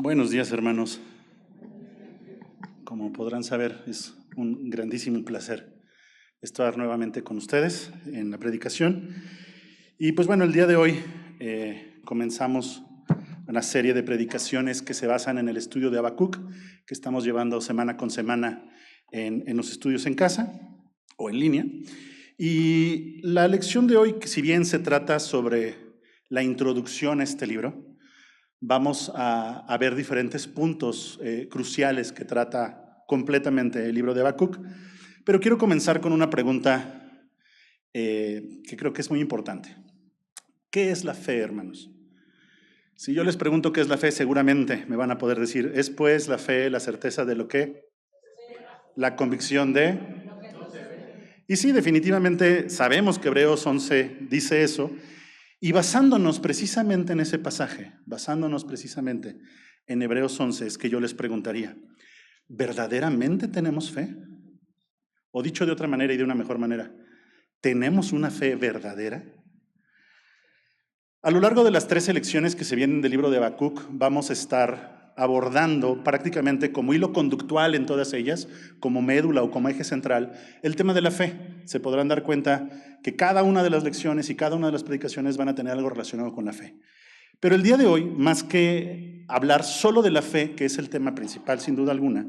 Buenos días, hermanos. Como podrán saber, es un grandísimo placer estar nuevamente con ustedes en la predicación. Y pues bueno, el día de hoy comenzamos una serie de predicaciones que se basan en el estudio de Habacuc, que estamos llevando semana con semana en los estudios en casa o en línea. Y la lección de hoy, si bien se trata sobre la introducción a este libro, vamos a ver diferentes puntos cruciales que trata completamente el libro de Habacuc, pero quiero comenzar con una pregunta que creo que es muy importante. ¿Qué es la fe, hermanos? Si yo les pregunto qué es la fe, seguramente me van a poder decir, ¿es pues la fe la certeza de lo que? La convicción de... Y sí, definitivamente sabemos que Hebreos 11 dice eso, y basándonos precisamente en ese pasaje, basándonos precisamente en Hebreos 11, es que yo les preguntaría, ¿verdaderamente tenemos fe? O dicho de otra manera y de una mejor manera, ¿tenemos una fe verdadera? A lo largo de las 3 lecciones que se vienen del libro de Habacuc, vamos a estar abordando prácticamente como hilo conductual en todas ellas, como médula o como eje central, el tema de la fe. Se podrán dar cuenta que cada una de las lecciones y cada una de las predicaciones van a tener algo relacionado con la fe. Pero el día de hoy, más que hablar solo de la fe, que es el tema principal sin duda alguna,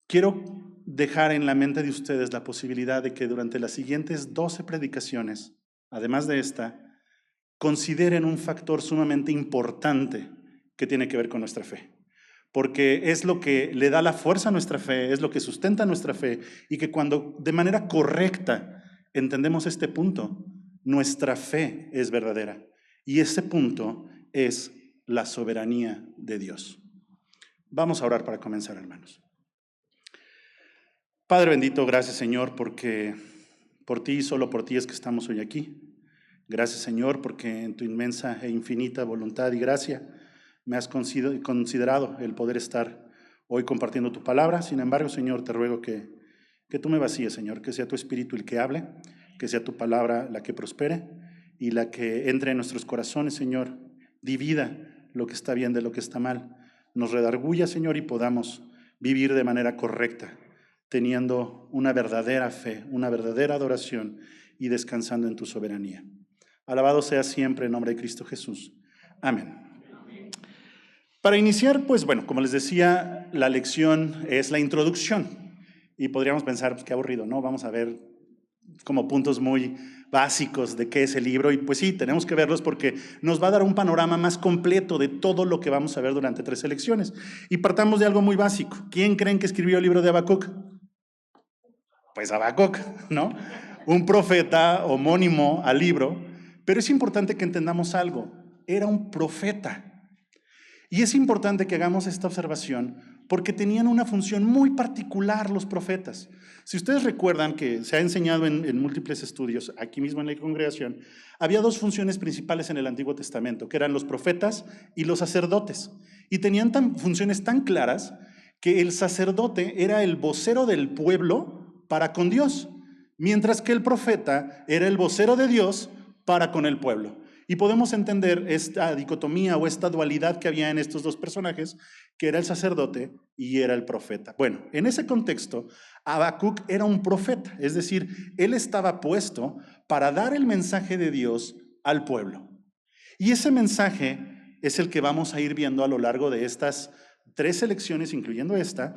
quiero dejar en la mente de ustedes la posibilidad de que durante las siguientes 12 predicaciones, además de esta, consideren un factor sumamente importante que tiene que ver con nuestra fe. Porque es lo que le da la fuerza a nuestra fe, es lo que sustenta nuestra fe, y que cuando de manera correcta entendemos este punto, nuestra fe es verdadera. Y ese punto es la soberanía de Dios. Vamos a orar para comenzar, hermanos. Padre bendito, gracias, Señor, porque por ti y solo por ti es que estamos hoy aquí. Gracias, Señor, porque en tu inmensa e infinita voluntad y gracia me has considerado el poder estar hoy compartiendo tu palabra. Sin embargo, Señor, te ruego que tú me vacíes, Señor, que sea tu espíritu el que hable, que sea tu palabra la que prospere y la que entre en nuestros corazones, Señor, divida lo que está bien de lo que está mal, nos redarguya, Señor, y podamos vivir de manera correcta, teniendo una verdadera fe, una verdadera adoración y descansando en tu soberanía. Alabado sea siempre el nombre de Cristo Jesús. Amén. Para iniciar, pues bueno, como les decía, la lección es la introducción. Y podríamos pensar, pues qué aburrido, ¿no? Vamos a ver como puntos muy básicos de qué es el libro. Y pues sí, tenemos que verlos porque nos va a dar un panorama más completo de todo lo que vamos a ver durante 3 lecciones. Y partamos de algo muy básico. ¿Quién creen que escribió el libro de Habacuc? Pues Habacuc, ¿no? Un profeta homónimo al libro. Pero es importante que entendamos algo. Era un profeta. Y es importante que hagamos esta observación porque tenían una función muy particular los profetas. Si ustedes recuerdan que se ha enseñado en múltiples estudios, aquí mismo en la congregación, había 2 funciones principales en el Antiguo Testamento, que eran los profetas y los sacerdotes. Y tenían funciones tan claras que el sacerdote era el vocero del pueblo para con Dios, mientras que el profeta era el vocero de Dios para con el pueblo. Y podemos entender esta dicotomía o esta dualidad que había en estos 2 personajes, que era el sacerdote y era el profeta. Bueno, en ese contexto, Habacuc era un profeta, es decir, él estaba puesto para dar el mensaje de Dios al pueblo. Y ese mensaje es el que vamos a ir viendo a lo largo de estas 3 lecciones, incluyendo esta,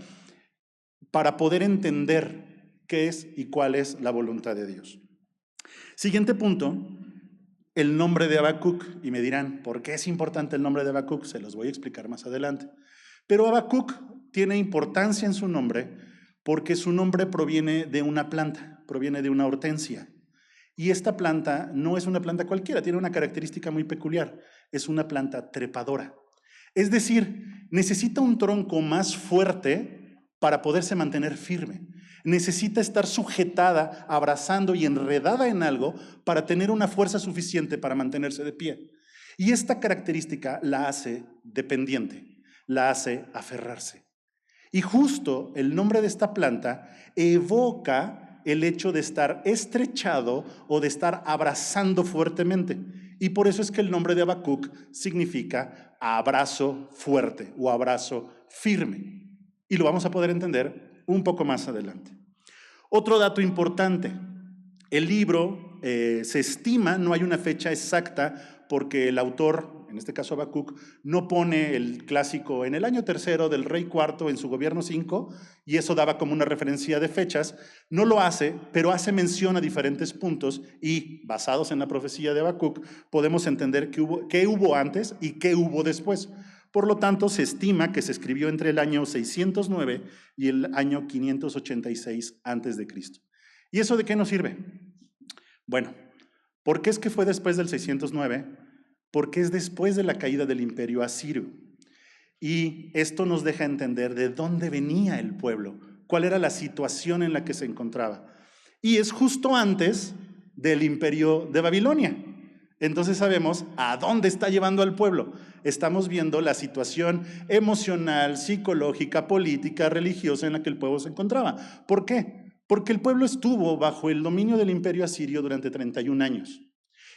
para poder entender qué es y cuál es la voluntad de Dios. Siguiente punto. El nombre de Habacuc, y me dirán, ¿por qué es importante el nombre de Habacuc? Se los voy a explicar más adelante. Pero Habacuc tiene importancia en su nombre porque su nombre proviene de una planta, proviene de una hortensia. Y esta planta no es una planta cualquiera, tiene una característica muy peculiar, es una planta trepadora. Es decir, necesita un tronco más fuerte para poderse mantener firme. Necesita estar sujetada, abrazando y enredada en algo para tener una fuerza suficiente para mantenerse de pie. Y esta característica la hace dependiente, la hace aferrarse. Y justo el nombre de esta planta evoca el hecho de estar estrechado o de estar abrazando fuertemente. Y por eso es que el nombre de Habacuc significa abrazo fuerte o abrazo firme. Y lo vamos a poder entender un poco más adelante. Otro dato importante, el libro se estima, no hay una fecha exacta porque el autor, en este caso Habacuc, no pone el clásico en el año tercero del rey cuarto en su gobierno 5, y eso daba como una referencia de fechas. No lo hace, pero hace mención a diferentes puntos y, basados en la profecía de Habacuc, podemos entender qué hubo antes y qué hubo después. Por lo tanto, se estima que se escribió entre el año 609 y el año 586 a.C. ¿Y eso de qué nos sirve? Bueno, ¿por qué es que fue después del 609? Porque es después de la caída del imperio asirio. Y esto nos deja entender de dónde venía el pueblo, cuál era la situación en la que se encontraba. Y es justo antes del imperio de Babilonia. Entonces sabemos a dónde está llevando al pueblo. Estamos viendo la situación emocional, psicológica, política, religiosa en la que el pueblo se encontraba. ¿Por qué? Porque el pueblo estuvo bajo el dominio del imperio asirio durante 31 años.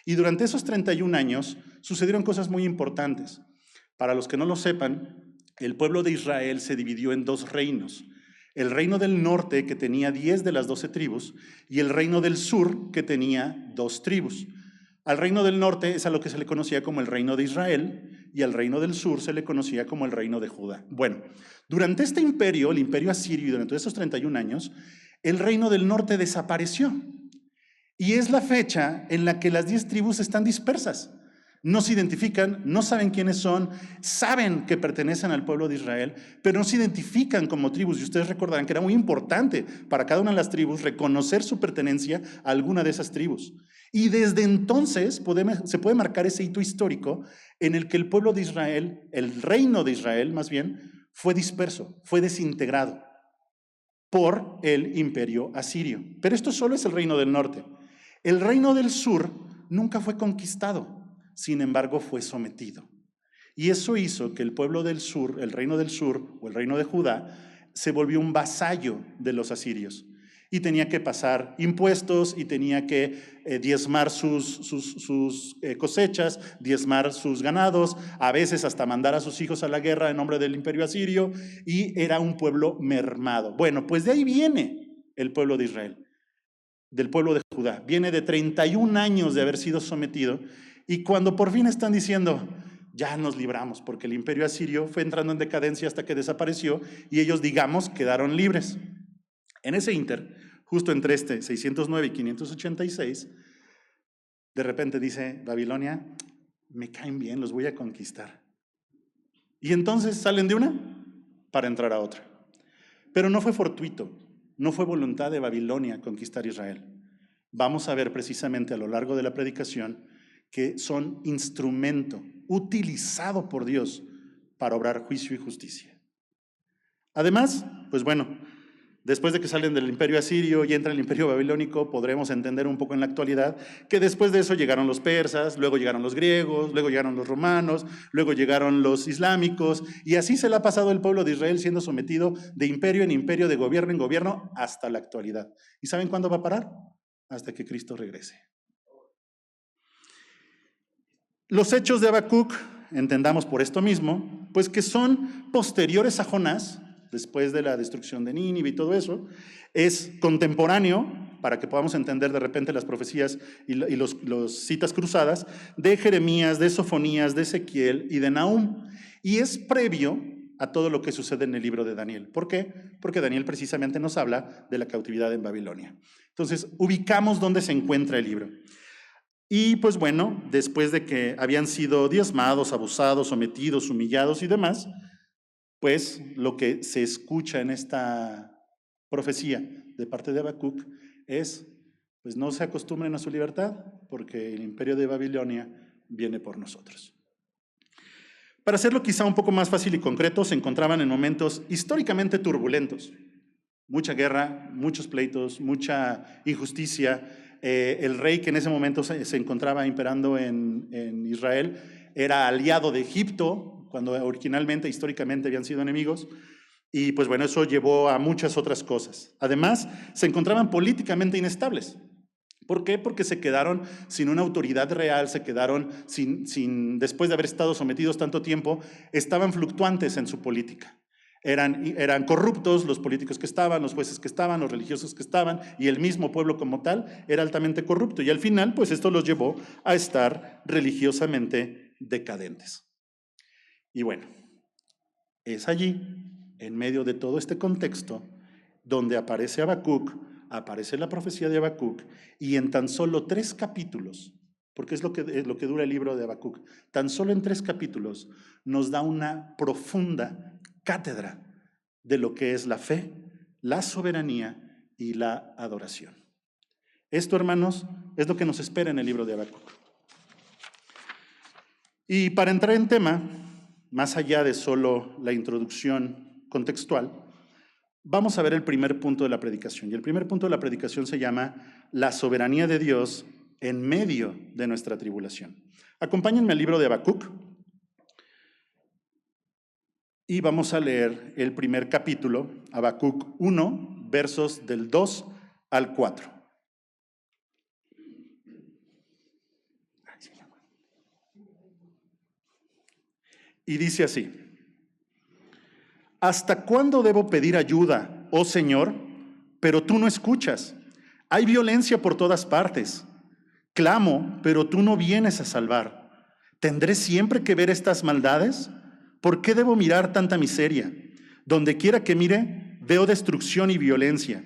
Y durante esos 31 años sucedieron cosas muy importantes. Para los que no lo sepan, el pueblo de Israel se dividió en dos reinos. El reino del norte, que tenía 10 de las 12 tribus, y el reino del sur, que tenía 2 tribus. Al reino del norte es a lo que se le conocía como el reino de Israel, y al reino del sur se le conocía como el reino de Judá. Bueno, durante este imperio, el imperio asirio, y durante esos 31 años, el reino del norte desapareció. Y es la fecha en la que las 10 tribus están dispersas. No se identifican, no saben quiénes son, saben que pertenecen al pueblo de Israel, pero no se identifican como tribus. Y ustedes recordarán que era muy importante para cada una de las tribus reconocer su pertenencia a alguna de esas tribus. Y desde entonces se puede marcar ese hito histórico en el que el pueblo de Israel, el reino de Israel más bien, fue disperso, fue desintegrado por el imperio asirio. Pero esto solo es el reino del norte. El reino del sur nunca fue conquistado, sin embargo fue sometido. Y eso hizo que el pueblo del sur, el reino del sur o el reino de Judá, se volvió un vasallo de los asirios. Y tenía que pasar impuestos y tenía que diezmar sus cosechas, diezmar sus ganados, a veces hasta mandar a sus hijos a la guerra en nombre del imperio asirio, y era un pueblo mermado. Bueno, pues de ahí viene el pueblo de Israel, del pueblo de Judá. Viene de 31 años de haber sido sometido, y cuando por fin están diciendo, ya nos libramos, porque el imperio asirio fue entrando en decadencia hasta que desapareció, y ellos, digamos, quedaron libres. En ese ínter, justo entre 609 y 586, de repente dice Babilonia, me caen bien, los voy a conquistar. Y entonces salen de una para entrar a otra. Pero no fue fortuito, no fue voluntad de Babilonia conquistar Israel. Vamos a ver precisamente a lo largo de la predicación que son instrumento utilizado por Dios para obrar juicio y justicia. Además, pues bueno, después de que salen del imperio asirio y entra el imperio babilónico, podremos entender un poco en la actualidad que después de eso llegaron los persas, luego llegaron los griegos, luego llegaron los romanos, luego llegaron los islámicos, y así se le ha pasado el pueblo de Israel siendo sometido de imperio en imperio, de gobierno en gobierno, hasta la actualidad. ¿Y saben cuándo va a parar? Hasta que Cristo regrese. Los hechos de Habacuc, entendamos por esto mismo, pues que son posteriores a Jonás, después de la destrucción de Nínive y todo eso, es contemporáneo, para que podamos entender de repente las profecías y los citas cruzadas, de Jeremías, de Sofonías, de Ezequiel y de Nahum, y es previo a todo lo que sucede en el libro de Daniel. ¿Por qué? Porque Daniel precisamente nos habla de la cautividad en Babilonia. Entonces, ubicamos dónde se encuentra el libro. Y pues bueno, después de que habían sido diezmados, abusados, sometidos, humillados y demás, pues lo que se escucha en esta profecía de parte de Habacuc es, pues no se acostumbren a su libertad, porque el imperio de Babilonia viene por nosotros. Para hacerlo quizá un poco más fácil y concreto, se encontraban en momentos históricamente turbulentos. Mucha guerra, muchos pleitos, mucha injusticia. El rey que en ese momento se encontraba imperando en Israel era aliado de Egipto, cuando originalmente, históricamente habían sido enemigos, y pues bueno, eso llevó a muchas otras cosas. Además, se encontraban políticamente inestables, ¿Por qué? Porque se quedaron sin una autoridad real, se quedaron después de haber estado sometidos tanto tiempo, estaban fluctuantes en su política. Eran corruptos los políticos que estaban, los jueces que estaban, los religiosos que estaban, y el mismo pueblo como tal era altamente corrupto. Y al final, pues esto los llevó a estar religiosamente decadentes. Y bueno, es allí, en medio de todo este contexto, donde aparece Habacuc, aparece la profecía de Habacuc, y en tan solo 3 capítulos, porque es lo que dura el libro de Habacuc, tan solo en 3 capítulos nos da una profunda cátedra de lo que es la fe, la soberanía y la adoración. Esto, hermanos, es lo que nos espera en el libro de Habacuc. Y para entrar en tema, más allá de solo la introducción contextual, vamos a ver el primer punto de la predicación. Y el primer punto de la predicación se llama la soberanía de Dios en medio de nuestra tribulación. Acompáñenme al libro de Habacuc y vamos a leer el primer capítulo, Habacuc 1, versos del 2 al 4. Y dice así: ¿hasta cuándo debo pedir ayuda, oh Señor? Pero tú no escuchas. Hay violencia por todas partes. Clamo, pero tú no vienes a salvar. ¿Tendré siempre que ver estas maldades? ¿Por qué debo mirar tanta miseria? Donde quiera que mire, veo destrucción y violencia.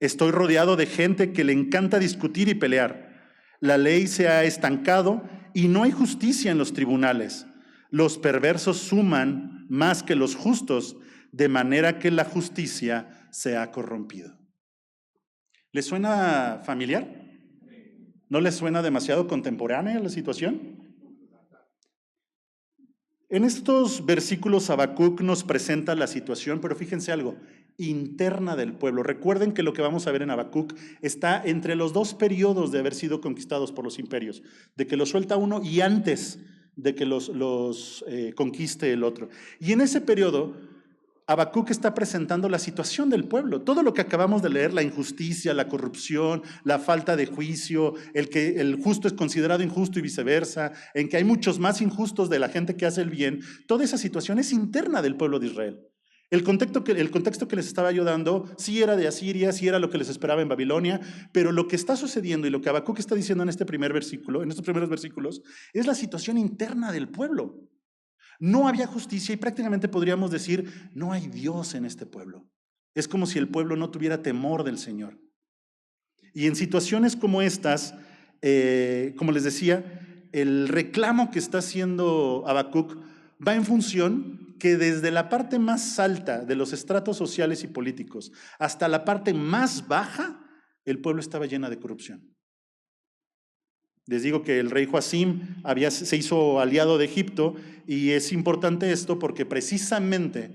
Estoy rodeado de gente que le encanta discutir y pelear. La ley se ha estancado y no hay justicia en los tribunales. Los perversos suman más que los justos, de manera que la justicia se ha corrompido. ¿Les suena familiar? ¿No les suena demasiado contemporánea la situación? En estos versículos Habacuc nos presenta la situación, pero fíjense algo, interna del pueblo. Recuerden que lo que vamos a ver en Habacuc está entre los 2 periodos de haber sido conquistados por los imperios, de que los suelta uno y antes de que los conquiste el otro. Y en ese periodo, Habacuc está presentando la situación del pueblo. Todo lo que acabamos de leer, la injusticia, la corrupción, la falta de juicio, el que el justo es considerado injusto y viceversa, en que hay muchos más injustos de la gente que hace el bien, toda esa situación es interna del pueblo de Israel. El contexto que les estaba yo dando sí era de Asiria, sí era lo que les esperaba en Babilonia, pero lo que está sucediendo y lo que Habacuc está diciendo en estos primeros versículos, es la situación interna del pueblo. No había justicia y prácticamente podríamos decir, no hay Dios en este pueblo. Es como si el pueblo no tuviera temor del Señor. Y en situaciones como estas, como les decía, el reclamo que está haciendo Habacuc va en función que desde la parte más alta de los estratos sociales y políticos hasta la parte más baja, el pueblo estaba lleno de corrupción. Les digo que el rey Joacim se hizo aliado de Egipto, y es importante esto porque precisamente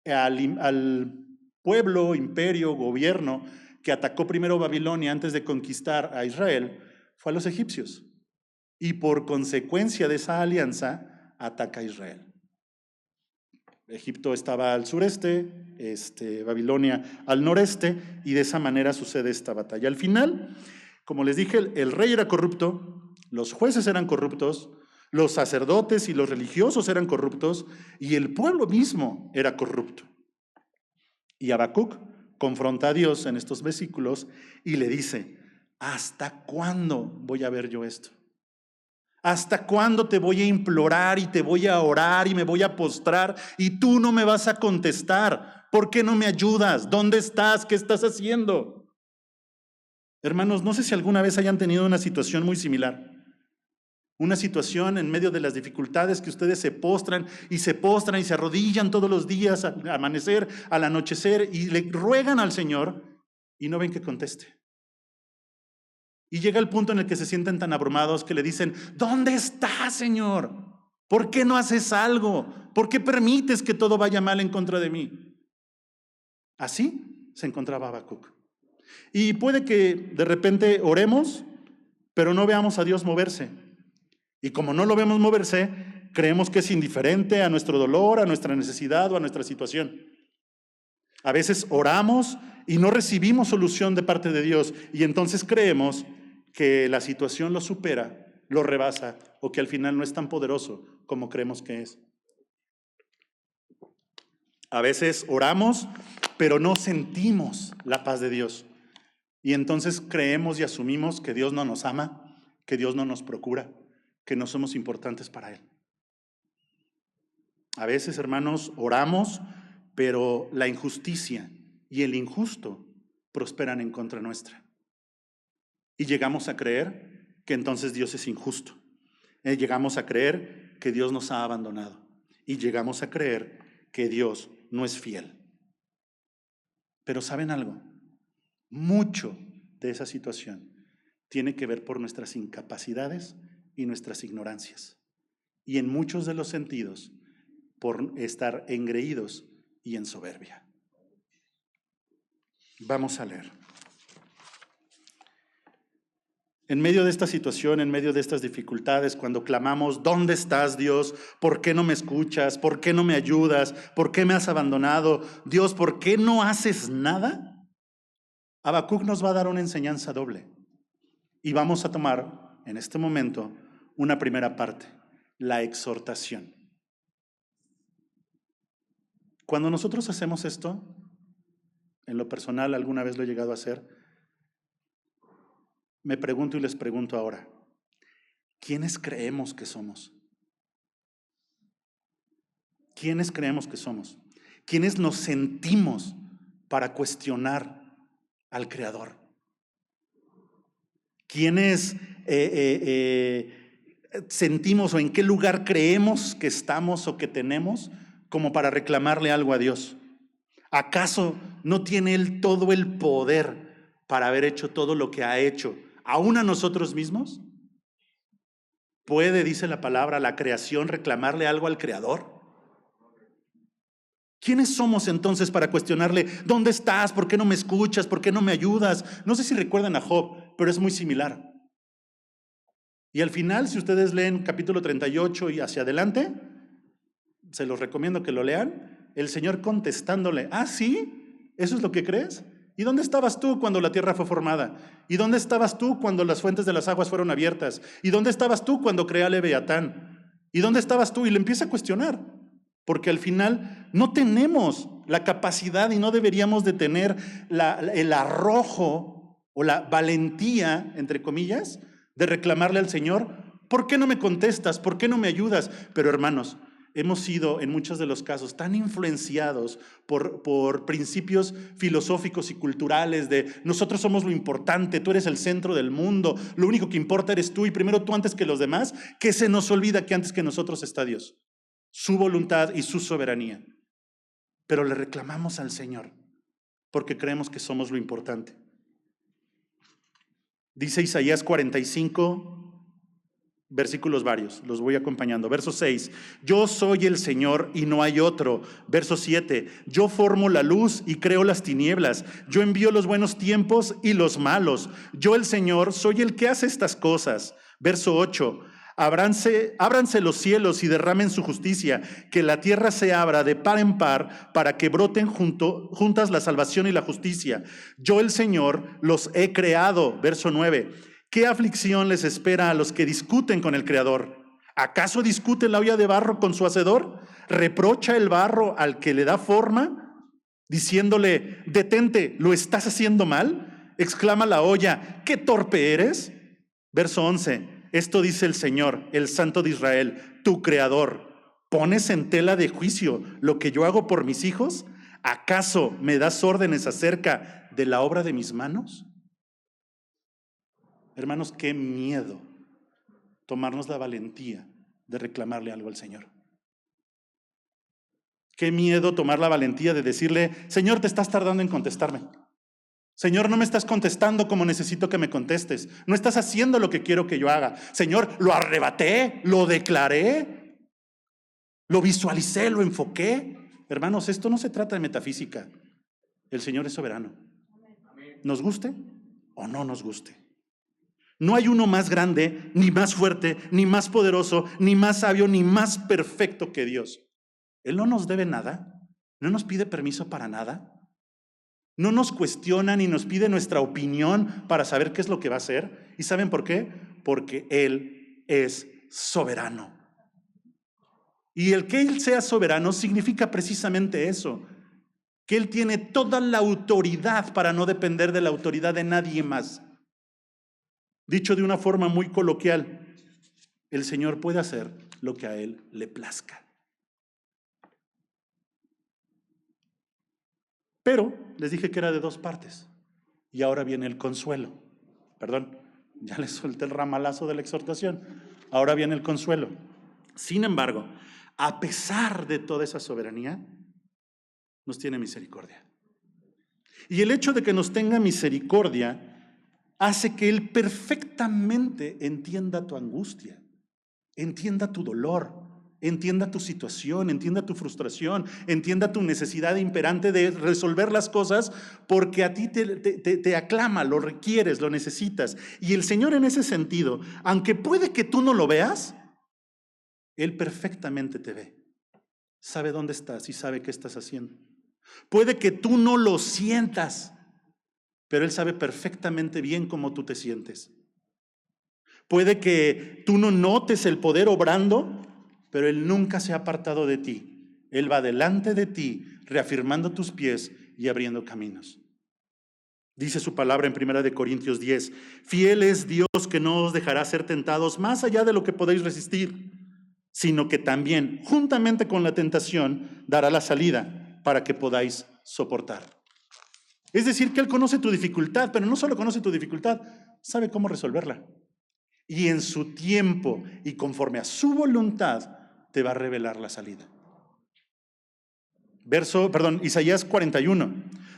al pueblo, imperio, gobierno que atacó primero Babilonia antes de conquistar a Israel fue a los egipcios, y por consecuencia de esa alianza ataca a Israel. Egipto estaba al sureste, Babilonia al noreste, y de esa manera sucede esta batalla. Al final, como les dije, el rey era corrupto, los jueces eran corruptos, los sacerdotes y los religiosos eran corruptos, y el pueblo mismo era corrupto. Y Habacuc confronta a Dios en estos versículos y le dice: ¿hasta cuándo voy a ver yo esto? ¿Hasta cuándo te voy a implorar y te voy a orar y me voy a postrar y tú no me vas a contestar? ¿Por qué no me ayudas? ¿Dónde estás? ¿Qué estás haciendo? Hermanos, no sé si alguna vez hayan tenido una situación muy similar. Una situación en medio de las dificultades que ustedes se postran y se arrodillan todos los días al amanecer, al anochecer, y le ruegan al Señor y no ven que conteste. Y llega el punto en el que se sienten tan abrumados que le dicen: ¿dónde estás, Señor? ¿Por qué no haces algo? ¿Por qué permites que todo vaya mal en contra de mí? Así se encontraba Habacuc. Y puede que de repente oremos, pero no veamos a Dios moverse. Y como no lo vemos moverse, creemos que es indiferente a nuestro dolor, a nuestra necesidad o a nuestra situación. A veces oramos y no recibimos solución de parte de Dios, y entonces creemos que la situación lo supera, lo rebasa o que al final no es tan poderoso como creemos que es. A veces oramos, pero no sentimos la paz de Dios. Y entonces creemos y asumimos que Dios no nos ama, que Dios no nos procura, que no somos importantes para Él. A veces, hermanos, oramos, pero la injusticia y el injusto prosperan en contra nuestra. Y llegamos a creer que entonces Dios es injusto. Llegamos a creer que Dios nos ha abandonado. Y llegamos a creer que Dios no es fiel. Pero ¿saben algo? Mucho de esa situación tiene que ver por nuestras incapacidades y nuestras ignorancias. Y en muchos de los sentidos, por estar engreídos y en soberbia. Vamos a leer. En medio de esta situación, en medio de estas dificultades, cuando clamamos, ¿dónde estás, Dios? ¿Por qué no me escuchas? ¿Por qué no me ayudas? ¿Por qué me has abandonado? Dios, ¿por qué no haces nada? Habacuc nos va a dar una enseñanza doble. Y vamos a tomar en este momento una primera parte, la exhortación. Cuando nosotros hacemos esto, en lo personal alguna vez lo he llegado a hacer, me pregunto y les pregunto ahora, ¿quiénes creemos que somos? ¿Quiénes creemos que somos? ¿Quiénes nos sentimos para cuestionar al Creador? ¿Quiénes sentimos o en qué lugar creemos que estamos o que tenemos como para reclamarle algo a Dios? ¿Acaso no tiene Él todo el poder para haber hecho todo lo que ha hecho, aún a nosotros mismos? ¿Puede, dice la palabra, la creación reclamarle algo al Creador? ¿Quiénes somos entonces para cuestionarle, ¿dónde estás? ¿Por qué no me escuchas? ¿Por qué no me ayudas? No sé si recuerdan a Job, pero es muy similar. Y al final, si ustedes leen capítulo 38 y hacia adelante, se los recomiendo que lo lean, el Señor contestándole, ¿ah, sí? ¿Eso es lo que crees? ¿Y dónde estabas tú cuando la tierra fue formada? ¿Y dónde estabas tú cuando las fuentes de las aguas fueron abiertas? ¿Y dónde estabas tú cuando creé a Leviatán? ¿Y dónde estabas tú? Y le empieza a cuestionar, porque al final no tenemos la capacidad y no deberíamos de tener el arrojo o la valentía, entre comillas, de reclamarle al Señor, ¿por qué no me contestas? ¿Por qué no me ayudas? Pero hermanos, hemos sido en muchos de los casos tan influenciados por principios filosóficos y culturales de nosotros somos lo importante, tú eres el centro del mundo, lo único que importa eres tú y primero tú antes que los demás, que se nos olvida que antes que nosotros está Dios, su voluntad y su soberanía. Pero le reclamamos al Señor porque creemos que somos lo importante. Dice Isaías 45, versículos varios, los voy acompañando. Verso 6, yo soy el Señor y no hay otro. Verso 7, yo formo la luz y creo las tinieblas. Yo envío los buenos tiempos y los malos. Yo el Señor soy el que hace estas cosas. Verso 8, ábranse los cielos y derramen su justicia, que la tierra se abra de par en par para que broten juntas la salvación y la justicia. Yo el Señor los he creado. Verso 9, ¿qué aflicción les espera a los que discuten con el Creador? ¿Acaso discute la olla de barro con su hacedor? ¿Reprocha el barro al que le da forma? Diciéndole, detente, ¿lo estás haciendo mal? Exclama la olla, ¿qué torpe eres? Verso 11, esto dice el Señor, el Santo de Israel, tu Creador. ¿Pones en tela de juicio lo que yo hago por mis hijos? ¿Acaso me das órdenes acerca de la obra de mis manos? Hermanos, qué miedo tomarnos la valentía de reclamarle algo al Señor. Qué miedo tomar la valentía de decirle, Señor, te estás tardando en contestarme. Señor, no me estás contestando como necesito que me contestes. No estás haciendo lo que quiero que yo haga. Señor, lo arrebaté, lo declaré, lo visualicé, lo enfoqué. Hermanos, esto no se trata de metafísica. El Señor es soberano. ¿Nos guste o no nos guste? No hay uno más grande, ni más fuerte, ni más poderoso, ni más sabio, ni más perfecto que Dios. Él no nos debe nada, no nos pide permiso para nada. No nos cuestiona ni nos pide nuestra opinión para saber qué es lo que va a hacer. ¿Y saben por qué? Porque Él es soberano. Y el que Él sea soberano significa precisamente eso, que Él tiene toda la autoridad para no depender de la autoridad de nadie más. Dicho de una forma muy coloquial, el Señor puede hacer lo que a Él le plazca. Pero les dije que era de dos partes. Y ahora viene el consuelo. Perdón, ya les solté el ramalazo de la exhortación. Ahora viene el consuelo. Sin embargo, a pesar de toda esa soberanía, nos tiene misericordia. Y el hecho de que nos tenga misericordia hace que Él perfectamente entienda tu angustia, entienda tu dolor, entienda tu situación, entienda tu frustración, entienda tu necesidad imperante de resolver las cosas, porque a ti te aclama, lo requieres, lo necesitas. Y el Señor en ese sentido, aunque puede que tú no lo veas, Él perfectamente te ve. Sabe dónde estás y sabe qué estás haciendo. Puede que tú no lo sientas, pero Él sabe perfectamente bien cómo tú te sientes. Puede que tú no notes el poder obrando, pero Él nunca se ha apartado de ti. Él va delante de ti, reafirmando tus pies y abriendo caminos. Dice su palabra en 1 Corintios 10, fiel es Dios que no os dejará ser tentados más allá de lo que podéis resistir, sino que también, juntamente con la tentación, dará la salida para que podáis soportar. Es decir, que Él conoce tu dificultad, pero no solo conoce tu dificultad, sabe cómo resolverla. Y en su tiempo y conforme a su voluntad te va a revelar la salida. Isaías 41.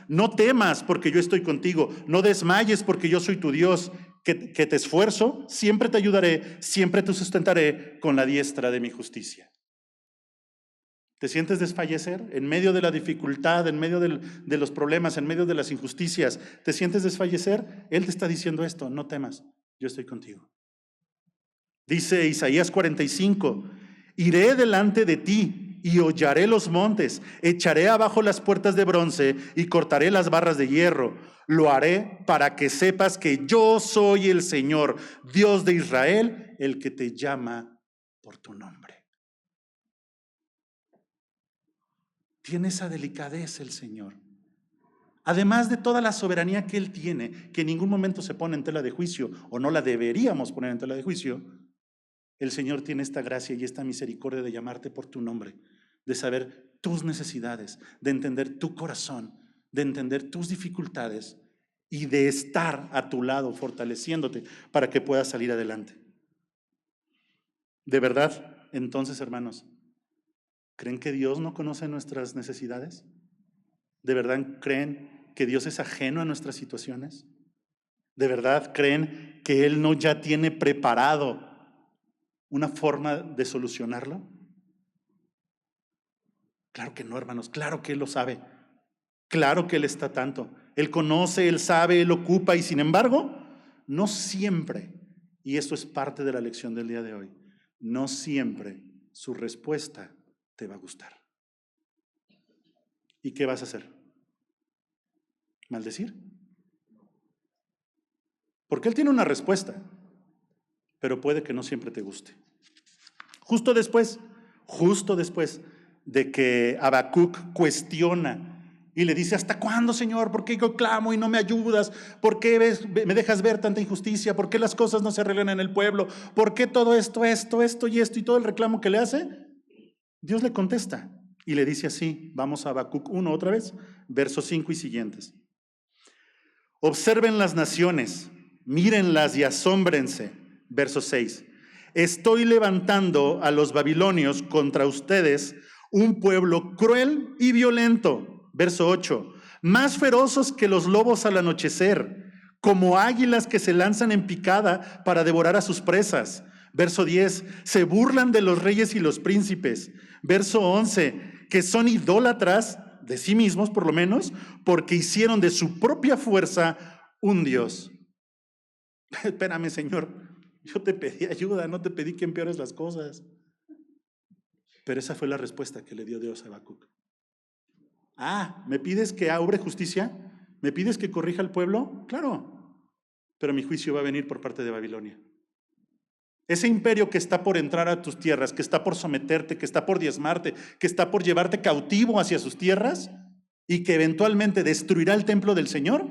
No temas porque yo estoy contigo, no desmayes porque yo soy tu Dios, que te esfuerzo, siempre te ayudaré, siempre te sustentaré con la diestra de mi justicia. ¿Te sientes desfallecer en medio de la dificultad, en medio de los problemas, en medio de las injusticias? ¿Te sientes desfallecer? Él te está diciendo esto, no temas, yo estoy contigo. Dice Isaías 45, iré delante de ti y hollaré los montes, echaré abajo las puertas de bronce y cortaré las barras de hierro. Lo haré para que sepas que yo soy el Señor, Dios de Israel, el que te llama por tu nombre. Tiene esa delicadeza el Señor. Además de toda la soberanía que Él tiene, que en ningún momento se pone en tela de juicio, o no la deberíamos poner en tela de juicio, el Señor tiene esta gracia y esta misericordia de llamarte por tu nombre, de saber tus necesidades, de entender tu corazón, de entender tus dificultades y de estar a tu lado fortaleciéndote para que puedas salir adelante. De verdad, entonces, hermanos, ¿creen que Dios no conoce nuestras necesidades? ¿De verdad creen que Dios es ajeno a nuestras situaciones? ¿De verdad creen que Él no ya tiene preparado una forma de solucionarlo? Claro que no, hermanos, claro que Él lo sabe. Claro que Él está tanto. Él conoce, Él sabe, Él ocupa y sin embargo, no siempre, y esto es parte de la lección del día de hoy, no siempre su respuesta te va a gustar. ¿Y qué vas a hacer? ¿Maldecir? Porque Él tiene una respuesta, pero puede que no siempre te guste. Justo después de que Habacuc cuestiona y le dice, ¿hasta cuándo, Señor? ¿Por qué yo clamo y no me ayudas? ¿Por qué me dejas ver tanta injusticia? ¿Por qué las cosas no se arreglan en el pueblo? ¿Por qué todo esto y todo el reclamo que le hace? Dios le contesta y le dice así, vamos a Habacuc 1 otra vez, versos 5 y siguientes. Observen las naciones, mírenlas y asómbrense. Verso 6. Estoy levantando a los babilonios contra ustedes, un pueblo cruel y violento. Verso 8. Más feroces que los lobos al anochecer, como águilas que se lanzan en picada para devorar a sus presas. Verso 10. Se burlan de los reyes y los príncipes. Verso 11. Que son idólatras de sí mismos, por lo menos, porque hicieron de su propia fuerza un Dios. Espérame, Señor, yo te pedí ayuda, no te pedí que empeores las cosas. Pero esa fue la respuesta que le dio Dios a Habacuc. ¿Me pides que obre justicia? ¿Me pides que corrija al pueblo? Claro, pero mi juicio va a venir por parte de Babilonia. Ese imperio que está por entrar a tus tierras, que está por someterte, que está por diezmarte, que está por llevarte cautivo hacia sus tierras y que eventualmente destruirá el templo del Señor,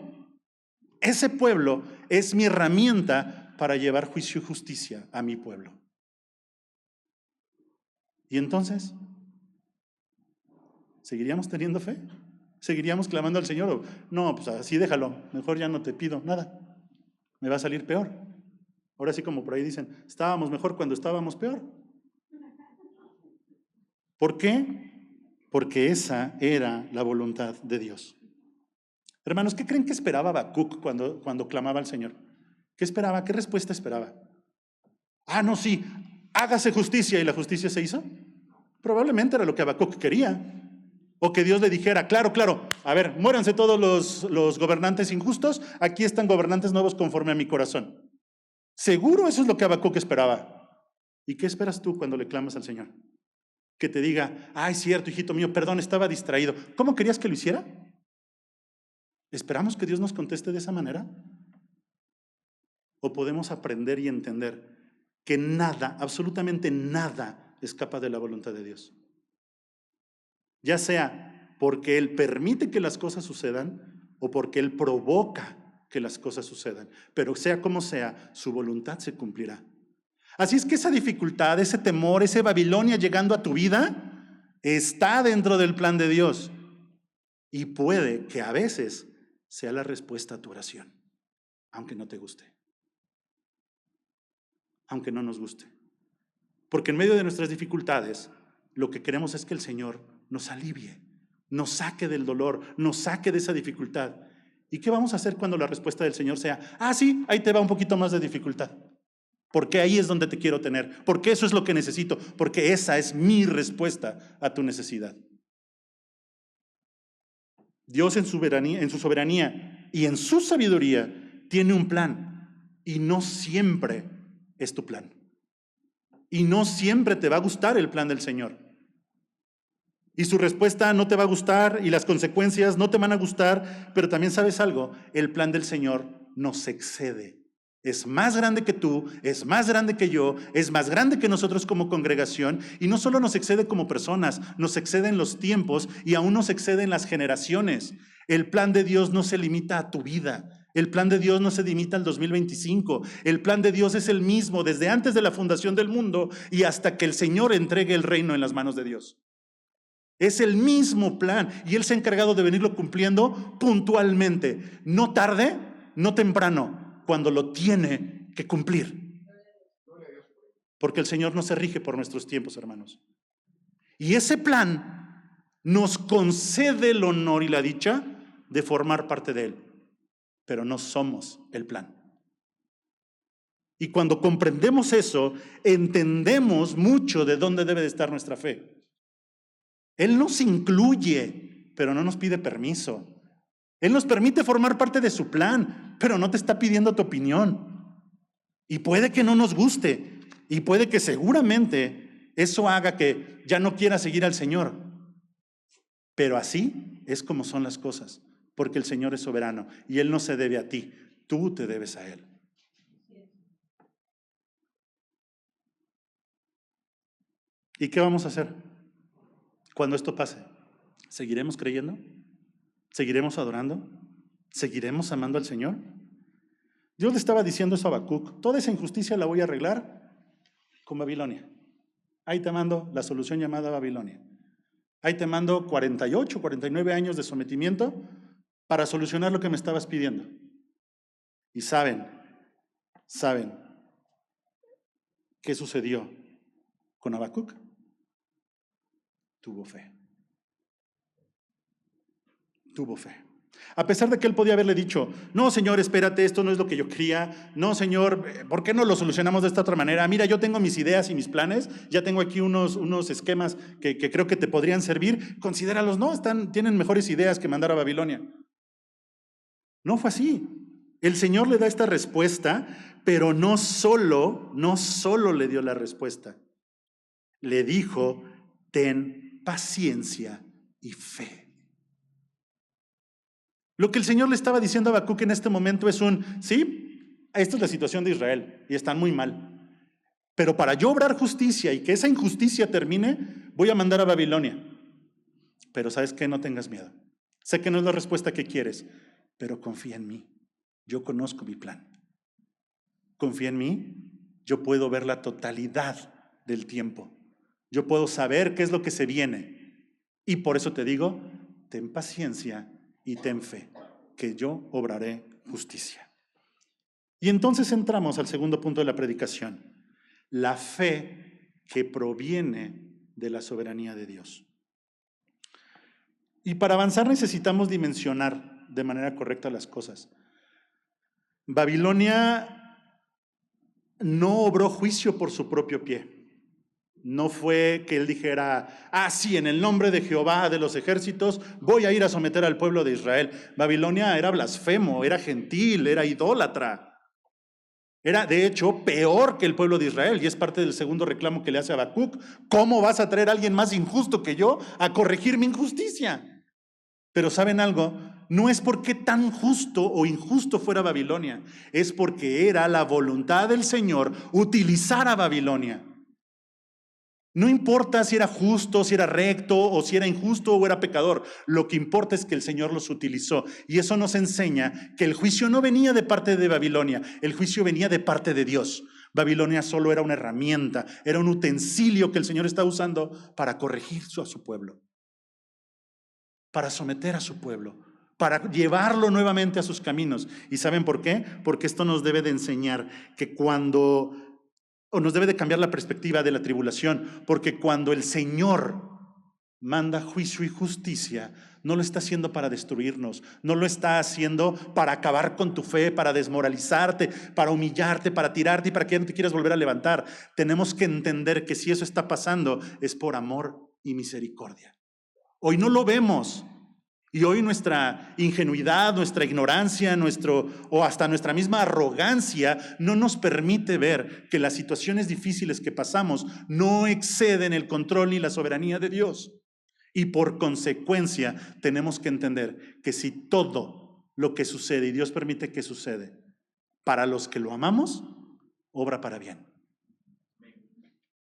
ese pueblo es mi herramienta para llevar juicio y justicia a mi pueblo. ¿Y entonces? ¿Seguiríamos teniendo fe? ¿Seguiríamos clamando al Señor? No, pues así déjalo, mejor ya no te pido nada, me va a salir peor. Ahora sí, como por ahí dicen, estábamos mejor cuando estábamos peor. ¿Por qué? Porque esa era la voluntad de Dios. Hermanos, ¿qué creen que esperaba Habacuc cuando clamaba al Señor? ¿Qué esperaba? ¿Qué respuesta esperaba? No, sí, hágase justicia, ¿y la justicia se hizo? Probablemente era lo que Habacuc quería. O que Dios le dijera, claro, a ver, muéranse todos los gobernantes injustos, aquí están gobernantes nuevos conforme a mi corazón. Seguro eso es lo que Habacuc esperaba. ¿Y qué esperas tú cuando le clamas al Señor? Que te diga, ay, cierto, hijito mío, perdón, estaba distraído. ¿Cómo querías que lo hiciera? ¿Esperamos que Dios nos conteste de esa manera? ¿O podemos aprender y entender que nada, absolutamente nada, escapa de la voluntad de Dios? Ya sea porque Él permite que las cosas sucedan o porque Él provoca que las cosas sucedan. Pero sea como sea, su voluntad se cumplirá. Así es que esa dificultad, ese temor, ese Babilonia llegando a tu vida, está dentro del plan de Dios. Y puede que a veces sea la respuesta a tu oración, aunque no te guste, aunque no nos guste. Porque en medio de nuestras dificultades, lo que queremos es que el Señor nos alivie, nos saque del dolor, nos saque de esa dificultad. ¿Y qué vamos a hacer cuando la respuesta del Señor sea, sí, ahí te va un poquito más de dificultad? Porque ahí es donde te quiero tener, porque eso es lo que necesito, porque esa es mi respuesta a tu necesidad. Dios en su soberanía y en su sabiduría tiene un plan, y no siempre es tu plan. Y no siempre te va a gustar el plan del Señor. Y su respuesta no te va a gustar y las consecuencias no te van a gustar, pero también sabes algo, el plan del Señor nos excede. Es más grande que tú, es más grande que yo, es más grande que nosotros como congregación, y no solo nos excede como personas, nos excede en los tiempos y aún nos excede en las generaciones. El plan de Dios no se limita a tu vida. El plan de Dios no se limita al 2025. El plan de Dios es el mismo desde antes de la fundación del mundo y hasta que el Señor entregue el reino en las manos de Dios. Es el mismo plan y Él se ha encargado de venirlo cumpliendo puntualmente, no tarde, no temprano, cuando lo tiene que cumplir. Porque el Señor no se rige por nuestros tiempos, hermanos. Y ese plan nos concede el honor y la dicha de formar parte de Él, pero no somos el plan. Y cuando comprendemos eso, entendemos mucho de dónde debe de estar nuestra fe. Él nos incluye, pero no nos pide permiso. Él nos permite formar parte de su plan, pero no te está pidiendo tu opinión. Y puede que no nos guste, y puede que seguramente eso haga que ya no quiera seguir al Señor. Pero así es como son las cosas, porque el Señor es soberano y Él no se debe a ti, tú te debes a Él. ¿Y qué vamos a hacer cuando esto pase? ¿Seguiremos creyendo? ¿Seguiremos adorando? ¿Seguiremos amando al Señor? Dios le estaba diciendo eso a Habacuc, toda esa injusticia la voy a arreglar con Babilonia. Ahí te mando la solución llamada Babilonia. Ahí te mando 48, 49 años de sometimiento para solucionar lo que me estabas pidiendo. Y saben qué sucedió con Habacuc. Tuvo fe. A pesar de que él podía haberle dicho, no, Señor, espérate, esto no es lo que yo quería. No, Señor, ¿por qué no lo solucionamos de esta otra manera? Mira, yo tengo mis ideas y mis planes, ya tengo aquí unos esquemas que creo que te podrían servir. Considéralos, no, tienen mejores ideas que mandar a Babilonia. No fue así. El Señor le da esta respuesta, pero no solo le dio la respuesta. Le dijo, ten paciencia y fe. Lo que el Señor le estaba diciendo a Habacuc en este momento es sí, esta es la situación de Israel y están muy mal. Pero para yo obrar justicia y que esa injusticia termine, voy a mandar a Babilonia. Pero ¿sabes qué? No tengas miedo. Sé que no es la respuesta que quieres, pero confía en mí. Yo conozco mi plan. Confía en mí. Yo puedo ver la totalidad del tiempo. Yo puedo saber qué es lo que se viene. Y por eso te digo, ten paciencia y ten fe, que yo obraré justicia. Y entonces entramos al segundo punto de la predicación. La fe que proviene de la soberanía de Dios. Y para avanzar necesitamos dimensionar de manera correcta las cosas. Babilonia no obró juicio por su propio pie. No fue que él dijera, sí, en el nombre de Jehová de los ejércitos voy a ir a someter al pueblo de Israel. Babilonia era blasfemo, era gentil, era idólatra. Era, de hecho, peor que el pueblo de Israel, y es parte del segundo reclamo que le hace a Habacuc. ¿Cómo vas a traer a alguien más injusto que yo a corregir mi injusticia? Pero ¿saben algo? No es porque tan justo o injusto fuera Babilonia, es porque era la voluntad del Señor utilizar a Babilonia. No importa si era justo, si era recto, o si era injusto o era pecador. Lo que importa es que el Señor los utilizó. Y eso nos enseña que el juicio no venía de parte de Babilonia, el juicio venía de parte de Dios. Babilonia solo era una herramienta, era un utensilio que el Señor está usando para corregir a su pueblo, para someter a su pueblo, para llevarlo nuevamente a sus caminos. ¿Y saben por qué? Porque esto nos debe de enseñar que nos debe de cambiar la perspectiva de la tribulación, porque cuando el Señor manda juicio y justicia, no lo está haciendo para destruirnos, no lo está haciendo para acabar con tu fe, para desmoralizarte, para humillarte, para tirarte y para que ya no te quieras volver a levantar. Tenemos que entender que si eso está pasando es por amor y misericordia. Hoy no lo vemos. Y hoy nuestra ingenuidad, nuestra ignorancia, o hasta nuestra misma arrogancia no nos permite ver que las situaciones difíciles que pasamos no exceden el control ni la soberanía de Dios. Y por consecuencia tenemos que entender que si todo lo que sucede y Dios permite que sucede para los que lo amamos, obra para bien.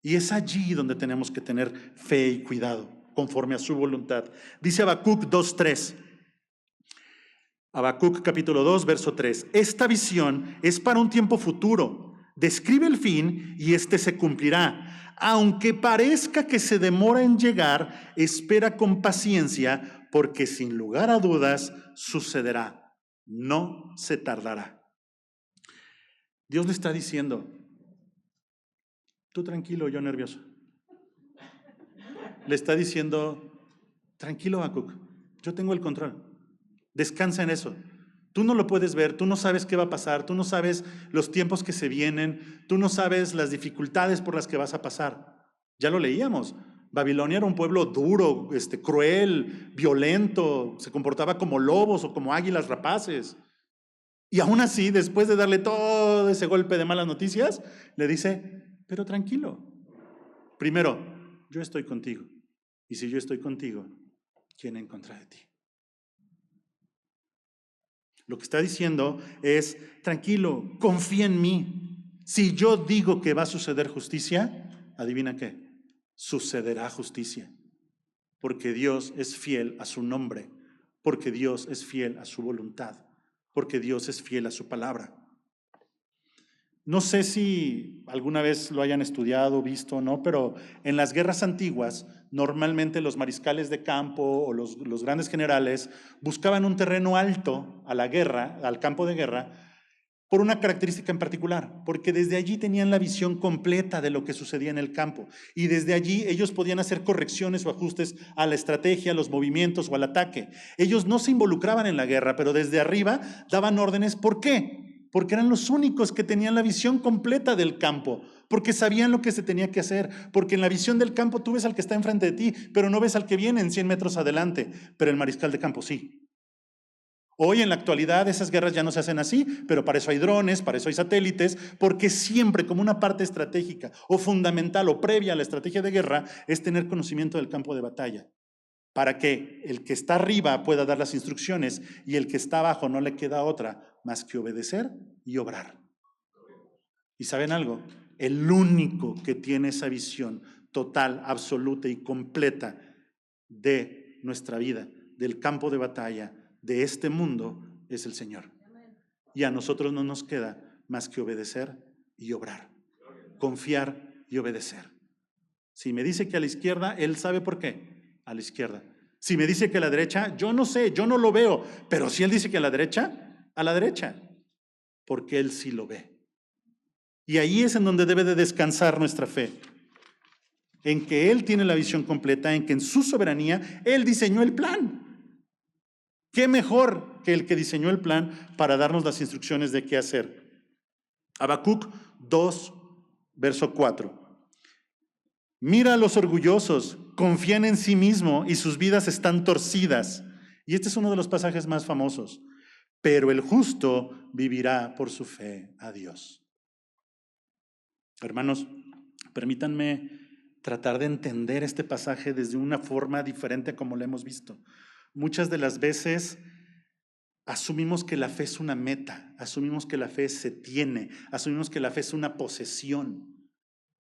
Y es allí donde tenemos que tener fe y cuidado, conforme a su voluntad. Dice Habacuc 2:3. Habacuc capítulo 2, verso 3. Esta visión es para un tiempo futuro. Describe el fin y este se cumplirá. Aunque parezca que se demora en llegar, espera con paciencia, porque sin lugar a dudas sucederá. No se tardará. Dios le está diciendo, tú tranquilo, yo nervioso. Le está diciendo, tranquilo Habacuc, yo tengo el control. Descansa en eso. Tú no lo puedes ver, tú no sabes qué va a pasar, tú no sabes los tiempos que se vienen, tú no sabes las dificultades por las que vas a pasar. Ya lo leíamos. Babilonia era un pueblo duro, cruel, violento, se comportaba como lobos o como águilas rapaces. Y aún así, después de darle todo ese golpe de malas noticias, le dice, pero tranquilo. Primero, yo estoy contigo. Y si yo estoy contigo, ¿quién en contra de ti? Lo que está diciendo es, tranquilo, confía en mí. Si yo digo que va a suceder justicia, adivina qué, sucederá justicia. Porque Dios es fiel a su nombre, porque Dios es fiel a su voluntad, porque Dios es fiel a su palabra. No sé si alguna vez lo hayan estudiado, visto o no, pero en las guerras antiguas, normalmente los mariscales de campo o los grandes generales buscaban un terreno alto a la guerra, al campo de guerra, por una característica en particular, porque desde allí tenían la visión completa de lo que sucedía en el campo y desde allí ellos podían hacer correcciones o ajustes a la estrategia, a los movimientos o al ataque. Ellos no se involucraban en la guerra, pero desde arriba daban órdenes. ¿Por qué? Porque eran los únicos que tenían la visión completa del campo, porque sabían lo que se tenía que hacer, porque en la visión del campo tú ves al que está enfrente de ti, pero no ves al que viene en 100 metros adelante, pero el mariscal de campo sí. Hoy en la actualidad esas guerras ya no se hacen así, pero para eso hay drones, para eso hay satélites, porque siempre como una parte estratégica o fundamental o previa a la estrategia de guerra es tener conocimiento del campo de batalla. para que el que está arriba pueda dar las instrucciones y el que está abajo no le queda otra más que obedecer y obrar. ¿Y saben algo? El único que tiene esa visión total, absoluta y completa de nuestra vida, del campo de batalla, de este mundo, es el Señor. Y a nosotros no nos queda más que obedecer y obrar, confiar y obedecer. Si me dice que a la izquierda, Él sabe por qué, a la izquierda. Si me dice que a la derecha, yo no sé, yo no lo veo, pero si Él dice que a la derecha, porque Él sí lo ve. Y ahí es en donde debe de descansar nuestra fe, en que Él tiene la visión completa, en que en su soberanía Él diseñó el plan. ¿Qué mejor que el que diseñó el plan para darnos las instrucciones de qué hacer? Habacuc 2, verso 4. Mira a los orgullosos, confían en sí mismo y sus vidas están torcidas. Y este es uno de los pasajes más famosos. Pero el justo vivirá por su fe a Dios. Hermanos, permítanme tratar de entender este pasaje desde una forma diferente como lo hemos visto. Muchas de las veces asumimos que la fe es una meta, asumimos que la fe se tiene, asumimos que la fe es una posesión,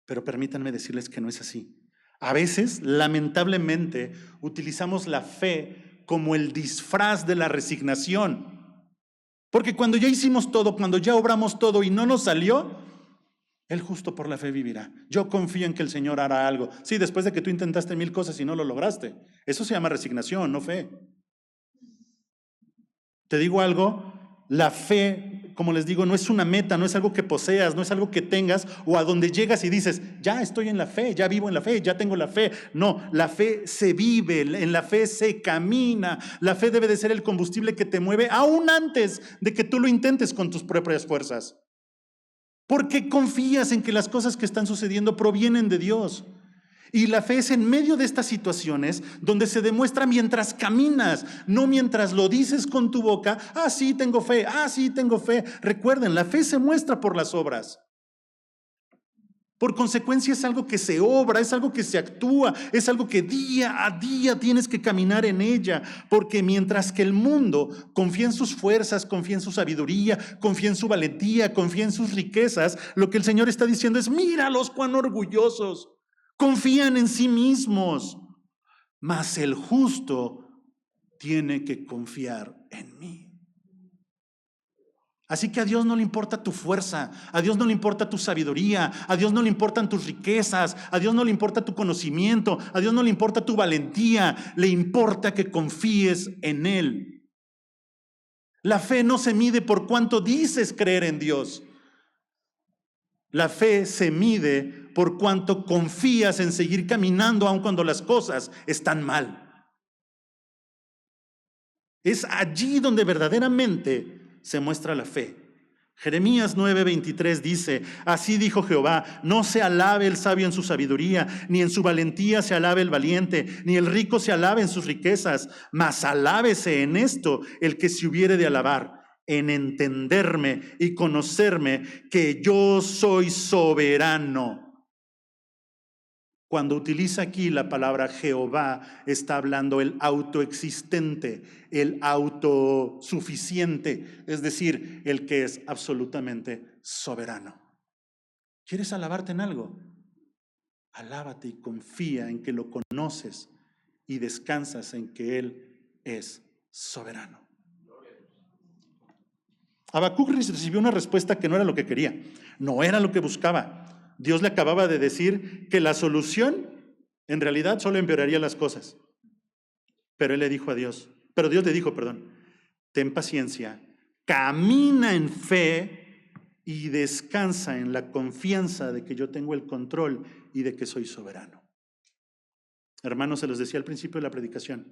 pero permítanme decirles que no es así. A veces, lamentablemente, utilizamos la fe como el disfraz de la resignación, porque cuando ya hicimos todo, cuando ya obramos todo y no nos salió, el justo por la fe vivirá. Yo confío en que el Señor hará algo. Sí, después de que tú intentaste 1000 cosas y no lo lograste. Eso se llama resignación, no fe. Te digo algo, la fe, como les digo, no es una meta, no es algo que poseas, no es algo que tengas o a donde llegas y dices, ya estoy en la fe, ya vivo en la fe, ya tengo la fe. No, la fe se vive, en la fe se camina. La fe debe de ser el combustible que te mueve aún antes de que tú lo intentes con tus propias fuerzas. Porque confías en que las cosas que están sucediendo provienen de Dios. Y la fe es en medio de estas situaciones donde se demuestra mientras caminas, no mientras lo dices con tu boca, sí tengo fe, sí tengo fe. Recuerden, la fe se muestra por las obras. Por consecuencia es algo que se obra, es algo que se actúa, es algo que día a día tienes que caminar en ella, porque mientras que el mundo confía en sus fuerzas, confía en su sabiduría, confía en su valentía, confía en sus riquezas, lo que el Señor está diciendo es, míralos cuán orgullosos, confían en sí mismos, mas el justo tiene que confiar en mí. Así que a Dios no le importa tu fuerza, a Dios no le importa tu sabiduría, a Dios no le importan tus riquezas, a Dios no le importa tu conocimiento, a Dios no le importa tu valentía, le importa que confíes en Él. La fe no se mide por cuánto dices creer en Dios. La fe se mide por cuánto confías en seguir caminando aun cuando las cosas están mal. Es allí donde verdaderamente se muestra la fe. Jeremías 9:23 dice, así dijo Jehová, no se alabe el sabio en su sabiduría, ni en su valentía se alabe el valiente, ni el rico se alabe en sus riquezas, mas alábese en esto el que se hubiere de alabar, en entenderme y conocerme que yo soy soberano. Cuando utiliza aquí la palabra Jehová, está hablando el autoexistente, el autosuficiente, es decir, el que es absolutamente soberano. ¿Quieres alabarte en algo? Alábate y confía en que lo conoces y descansas en que Él es soberano. Habacuc recibió una respuesta que no era lo que quería, no era lo que buscaba. Dios le acababa de decir que la solución en realidad solo empeoraría las cosas. Pero Dios le dijo, ten paciencia, camina en fe y descansa en la confianza de que yo tengo el control y de que soy soberano. Hermanos, se los decía al principio de la predicación,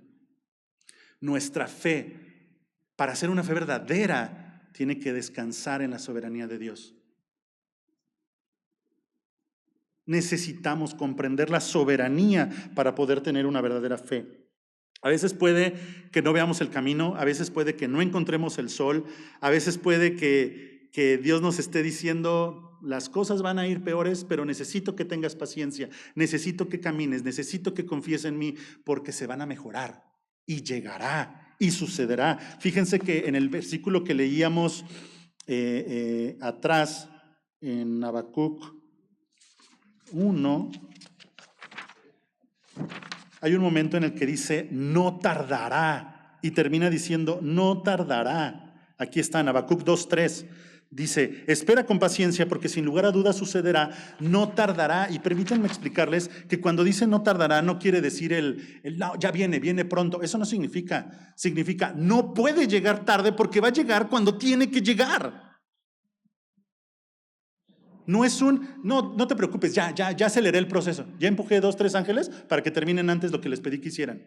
nuestra fe, para ser una fe verdadera, tiene que descansar en la soberanía de Dios. Necesitamos comprender la soberanía para poder tener una verdadera fe. A veces puede que no veamos el camino, a veces puede que no encontremos el sol, a veces puede que que Dios nos esté diciendo, las cosas van a ir peores, pero necesito que tengas paciencia, necesito que camines, necesito que confíes en mí, porque se van a mejorar y llegará y sucederá. Fíjense que en el versículo que leíamos atrás, en Habacuc 1, hay un momento en el que dice, no tardará, y termina diciendo, no tardará. Aquí está en Habacuc 2:3. Dice, espera con paciencia porque sin lugar a dudas sucederá, no tardará. Y permítanme explicarles que cuando dice no tardará no quiere decir no, ya viene pronto. Eso no significa. Significa no puede llegar tarde porque va a llegar cuando tiene que llegar. No es no te preocupes, ya aceleré el proceso. Ya empujé 2, 3 ángeles para que terminen antes lo que les pedí que hicieran.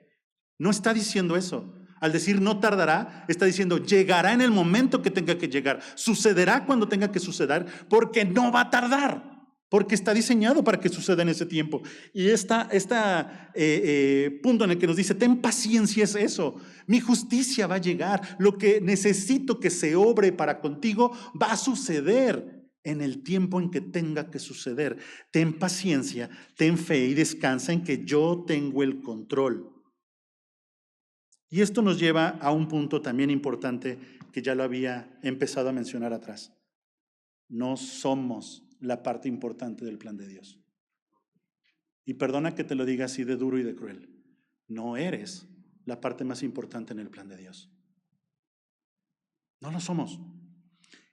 No está diciendo eso. Al decir no tardará, está diciendo llegará en el momento que tenga que llegar. Sucederá cuando tenga que suceder, porque no va a tardar. Porque está diseñado para que suceda en ese tiempo. Y este punto en el que nos dice, ten paciencia, es eso. Mi justicia va a llegar. Lo que necesito que se obre para contigo va a suceder en el tiempo en que tenga que suceder. Ten paciencia, ten fe y descansa en que yo tengo el control. Y esto nos lleva a un punto también importante que ya lo había empezado a mencionar atrás. No somos la parte importante del plan de Dios. Y perdona que te lo diga así de duro y de cruel. No eres la parte más importante en el plan de Dios. No lo somos.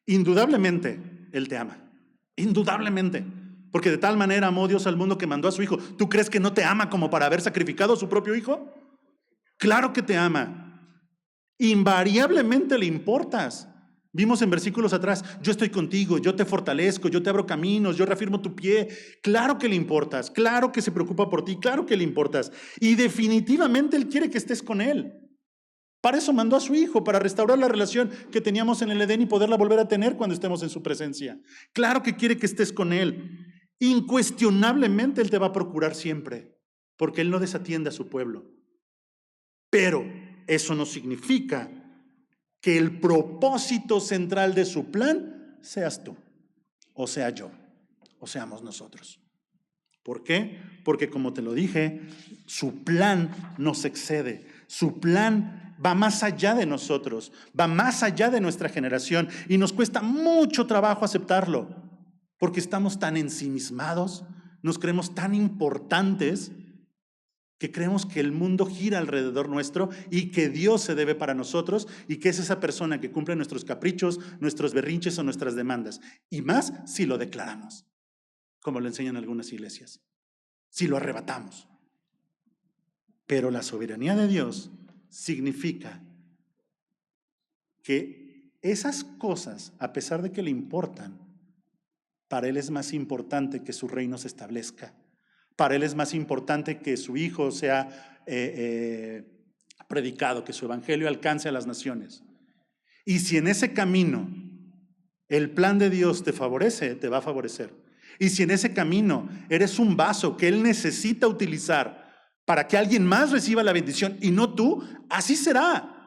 Indudablemente, Él te ama. Indudablemente. Porque de tal manera amó Dios al mundo que mandó a su Hijo. ¿Tú crees que no te ama como para haber sacrificado a su propio Hijo? Claro que te ama. Invariablemente le importas. Vimos en versículos atrás, yo estoy contigo, yo te fortalezco, yo te abro caminos, yo reafirmo tu pie. Claro que le importas, claro que se preocupa por ti, claro que le importas. Y definitivamente Él quiere que estés con Él. Para eso mandó a su Hijo, para restaurar la relación que teníamos en el Edén y poderla volver a tener cuando estemos en su presencia. Claro que quiere que estés con Él. Incuestionablemente Él te va a procurar siempre, porque Él no desatiende a su pueblo. Pero eso no significa que el propósito central de su plan seas tú, o sea yo, o seamos nosotros. ¿Por qué? Porque como te lo dije, su plan nos excede, su plan va más allá de nosotros, va más allá de nuestra generación y nos cuesta mucho trabajo aceptarlo, porque estamos tan ensimismados, nos creemos tan importantes, que creemos que el mundo gira alrededor nuestro y que Dios se debe para nosotros y que es esa persona que cumple nuestros caprichos, nuestros berrinches o nuestras demandas. Y más si lo declaramos, como lo enseñan algunas iglesias, si lo arrebatamos. Pero la soberanía de Dios significa que esas cosas, a pesar de que le importan, para Él es más importante que su reino se establezca. Para Él es más importante que su Hijo sea predicado, que su evangelio alcance a las naciones. Y si en ese camino el plan de Dios te favorece, te va a favorecer. Y si en ese camino eres un vaso que Él necesita utilizar para que alguien más reciba la bendición y no tú, así será.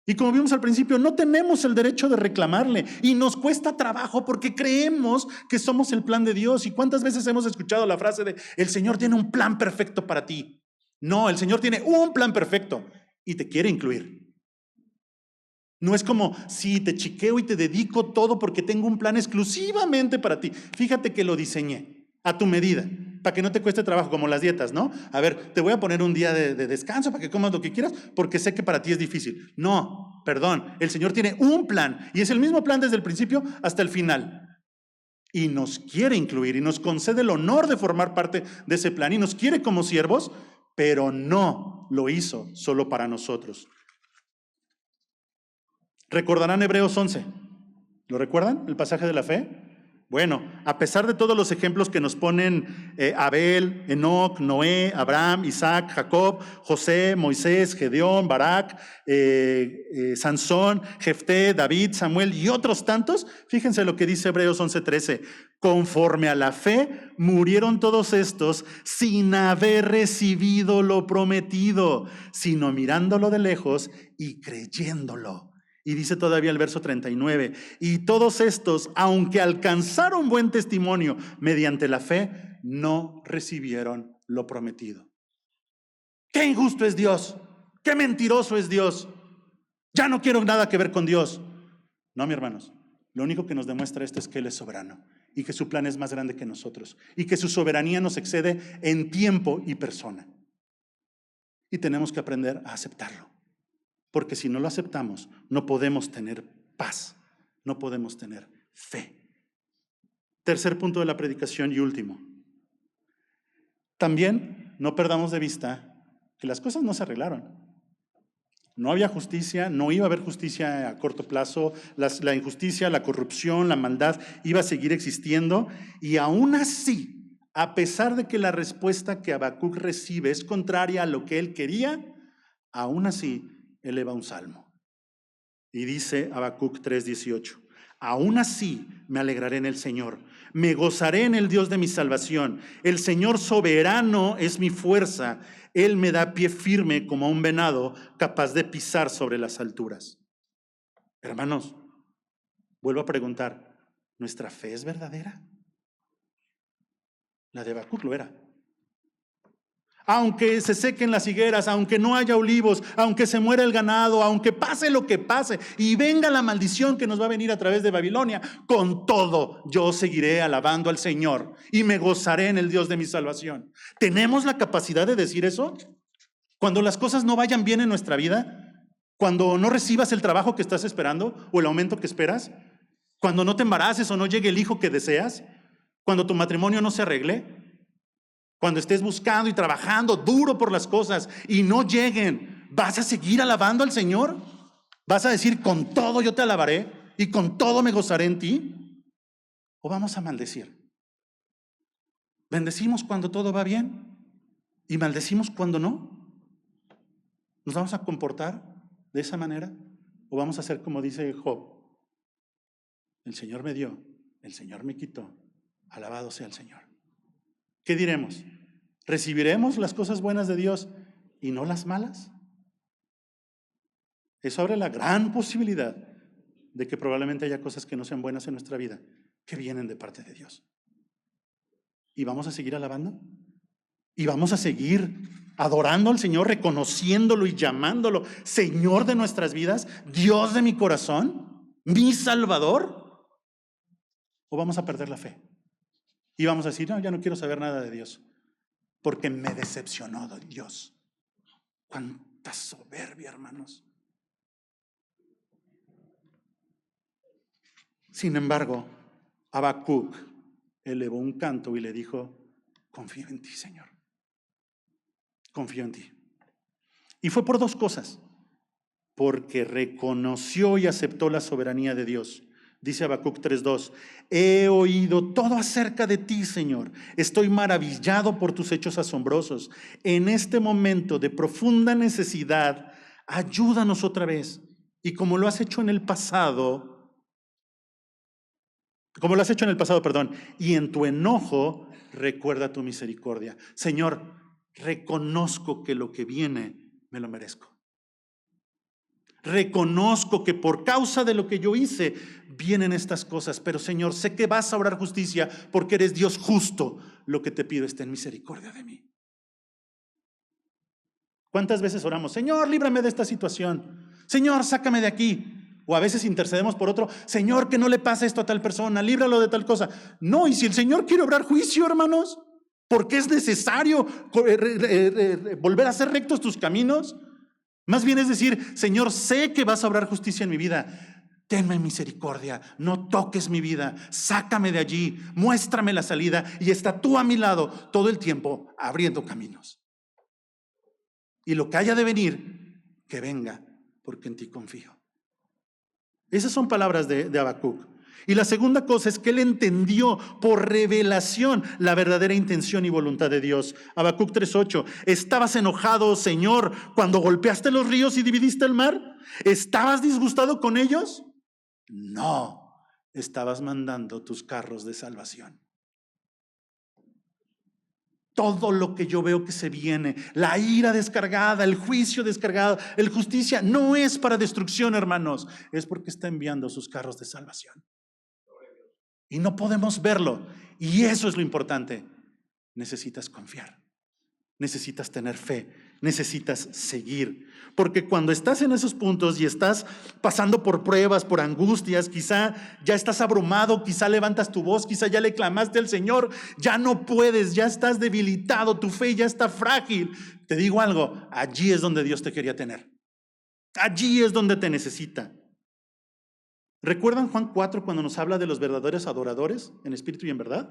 Y como vimos al principio, no tenemos el derecho de reclamarle y nos cuesta trabajo porque creemos que somos el plan de Dios. ¿Y cuántas veces hemos escuchado la frase de el Señor tiene un plan perfecto para ti? No, el Señor tiene un plan perfecto y te quiere incluir. No es como si te chiqueo y te dedico todo porque tengo un plan exclusivamente para ti. Fíjate que lo diseñé a tu medida, para que no te cueste trabajo, como las dietas, ¿no? A ver, te voy a poner un día de descanso para que comas lo que quieras, porque sé que para ti es difícil. No, perdón, el Señor tiene un plan, y es el mismo plan desde el principio hasta el final. Y nos quiere incluir, y nos concede el honor de formar parte de ese plan, y nos quiere como siervos, pero no lo hizo solo para nosotros. ¿Recordarán Hebreos 11? ¿Lo recuerdan? El pasaje de la fe. Bueno, a pesar de todos los ejemplos que nos ponen Abel, Enoc, Noé, Abraham, Isaac, Jacob, José, Moisés, Gedeón, Barak, Sansón, Jefté, David, Samuel y otros tantos, fíjense lo que dice Hebreos 11:13. Conforme a la fe, murieron todos estos sin haber recibido lo prometido, sino mirándolo de lejos y creyéndolo, Y dice todavía el verso 39, y todos estos, aunque alcanzaron buen testimonio mediante la fe, no recibieron lo prometido. ¡Qué injusto es Dios! ¡Qué mentiroso es Dios! Ya no quiero nada que ver con Dios. No, mis hermanos, lo único que nos demuestra esto es que Él es soberano y que su plan es más grande que nosotros y que su soberanía nos excede en tiempo y persona. Y tenemos que aprender a aceptarlo. Porque si no lo aceptamos, no podemos tener paz, no podemos tener fe. Tercer punto de la predicación y último. También no perdamos de vista que las cosas no se arreglaron. No había justicia, no iba a haber justicia a corto plazo. La injusticia, la corrupción, la maldad iba a seguir existiendo. Y aún así, a pesar de que la respuesta que Habacuc recibe es contraria a lo que él quería, aún así eleva un salmo. Y dice Habacuc 3:18, aún así me alegraré en el Señor, me gozaré en el Dios de mi salvación. El Señor soberano es mi fuerza, Él me da pie firme como un venado capaz de pisar sobre las alturas. Hermanos, vuelvo a preguntar, ¿nuestra fe es verdadera? La de Habacuc lo era. Aunque se sequen las higueras, aunque no haya olivos, aunque se muera el ganado, aunque pase lo que pase y venga la maldición que nos va a venir a través de Babilonia, con todo yo seguiré alabando al Señor y me gozaré en el Dios de mi salvación. ¿Tenemos la capacidad de decir eso? Cuando las cosas no vayan bien en nuestra vida, cuando no recibas el trabajo que estás esperando o el aumento que esperas, cuando no te embaraces o no llegue el hijo que deseas, cuando tu matrimonio no se arregle, cuando estés buscando y trabajando duro por las cosas y no lleguen, ¿vas a seguir alabando al Señor? ¿Vas a decir, con todo yo te alabaré y con todo me gozaré en ti? ¿O vamos a maldecir? ¿Bendecimos cuando todo va bien y maldecimos cuando no? ¿Nos vamos a comportar de esa manera? ¿O vamos a hacer como dice Job? El Señor me dio, el Señor me quitó, alabado sea el Señor. ¿Qué diremos? ¿Recibiremos las cosas buenas de Dios y no las malas? Eso abre la gran posibilidad de que probablemente haya cosas que no sean buenas en nuestra vida, que vienen de parte de Dios. ¿Y vamos a seguir alabando? ¿Y vamos a seguir adorando al Señor, reconociéndolo y llamándolo Señor de nuestras vidas, Dios de mi corazón, mi Salvador? ¿O vamos a perder la fe? Y vamos a decir, no, ya no quiero saber nada de Dios, porque me decepcionó Dios. ¡Cuánta soberbia, hermanos! Sin embargo, Habacuc elevó un canto y le dijo, confío en ti, Señor. Confío en ti. Y fue por dos cosas. Porque reconoció y aceptó la soberanía de Dios. Dice Habacuc 3:2, he oído todo acerca de ti, Señor. Estoy maravillado por tus hechos asombrosos. En este momento de profunda necesidad, ayúdanos otra vez. Y como lo has hecho en el pasado, y en tu enojo, recuerda tu misericordia. Señor, reconozco que lo que viene me lo merezco. Reconozco que por causa de lo que yo hice vienen estas cosas, pero Señor, sé que vas a obrar justicia porque eres Dios justo. Lo que te pido es ten misericordia de mí. ¿Cuántas veces oramos? Señor, líbrame de esta situación. Señor, sácame de aquí. O a veces intercedemos por otro. Señor, que no le pase esto a tal persona, líbralo de tal cosa. No, y si el Señor quiere obrar juicio, hermanos, porque es necesario volver a hacer rectos tus caminos. Más bien es decir, Señor, sé que vas a obrar justicia en mi vida. Tenme misericordia, no toques mi vida, sácame de allí, muéstrame la salida y está tú a mi lado todo el tiempo abriendo caminos. Y lo que haya de venir, que venga, porque en ti confío. Esas son palabras de Habacuc. Y la segunda cosa es que él entendió por revelación la verdadera intención y voluntad de Dios. Habacuc 3:8, ¿estabas enojado, Señor, cuando golpeaste los ríos y dividiste el mar? ¿Estabas disgustado con ellos? No, estabas mandando tus carros de salvación. todo lo que yo veo que se viene, la ira descargada, el juicio descargado, el justicia, no es para destrucción, hermanos, es porque está enviando sus carros de salvación. Y no podemos verlo. Y eso es lo importante. Necesitas confiar. Necesitas tener fe, necesitas seguir. Porque cuando estás en esos puntos y estás pasando por pruebas, por angustias, quizá ya estás abrumado, quizá levantas tu voz, quizá ya le clamaste al Señor, ya no puedes, ya estás debilitado, tu fe ya está frágil. Te digo algo, allí es donde Dios te quería tener. Allí es donde te necesita. ¿Recuerdan Juan 4 cuando nos habla de los verdaderos adoradores en espíritu y en verdad?